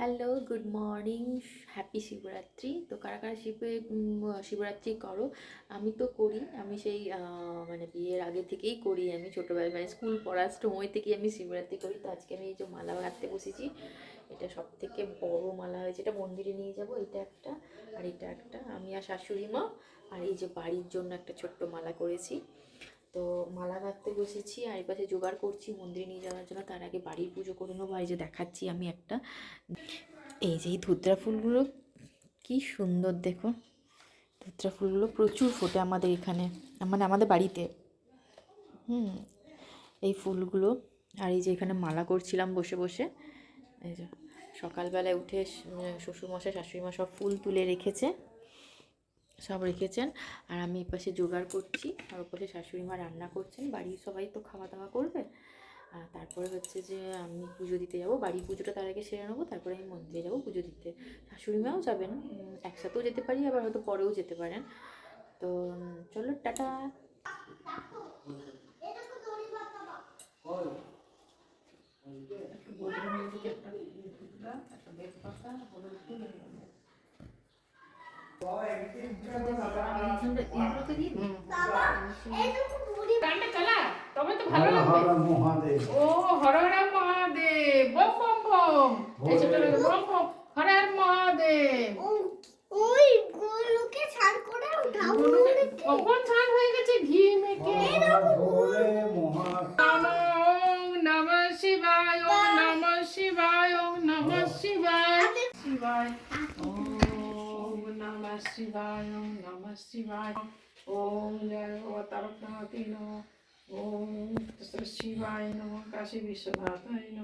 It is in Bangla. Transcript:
Hello, good morning, happy Shivratri. তো কারা কারা শিবরাত্রি করো? আমি তো করি। আমি সেই মানে বিয়ের আগে থেকেই করি। আমি ছোটোবেলায় মানে স্কুল পড়ার সময় থেকেই আমি শিবরাত্রি করি। তো আজকে আমি এই যে মালা গাঁথতে বসেছি, এটা সব থেকে বড় মালা হয়েছে। এটা মন্দিরে নিয়ে যাব। এটা একটা, আর এটা একটা, আমি আর শাশুড়ি মা। আর এই যে বাড়ির জন্য একটা ছোট্ট মালা করেছি। তো মালা গাঁথতে বসেছি, আর এই পাশে জোগাড় করছি মন্দিরে নিয়ে যাওয়ার জন্য। তার আগে বাড়ির পুজো করে নেবো। এই যে দেখাচ্ছি আমি একটা, এই যে এই ধুতরা ফুলগুলো কি সুন্দর দেখো। ধুতরা ফুলগুলো প্রচুর ফোটে আমাদের এখানে, মানে আমাদের বাড়িতে। এই ফুলগুলো, আর এই যে এখানে মালা করছিলাম বসে বসে। এই যে সকালবেলায় উঠে শ্বশুরমশাই শাশুড়িমা সব ফুল তুলে রেখেছেন। আর আমি এই পাশে জোগাড় করছি, আর ওপাশে শাশুড়ি মা রান্না করছেন। বাড়ির সবাই তো খাওয়া দাওয়া করবে। আর তারপরে হচ্ছে যে আমি পুজো দিতে যাব। বাড়ির পুজোটা তার আগে সেরে নেবো, তারপরে আমি মন্দিরে যাবো পুজো দিতে। শাশুড়ি মাও যাবেন, একসাথেও যেতে পারি, আবার হয়তো পরেও যেতে পারেন। তো চলো, টাটা। গানটা চালা, তবে তো ভালো লাগবে। ও Har Har Mahadev, bomb bomb bomb. এই ছোট লোক বম বম, হর হর মহাদেব। ওই গুলোকে ছাড় করে উঠাও। কখন ছাড় হয়ে গেছে ঘি মেখে। ওম নমঃ শিবায়, ওম নমঃ শিবায়, ওম নমঃ শিবায়, শিবায়। ওম নমঃ শিবায়, ওম নমঃ শিবায়। ওম জয় তারক নমঃ। ওম শিবায় নমঃ, কাশী বিশ্বনাথায় নমঃ।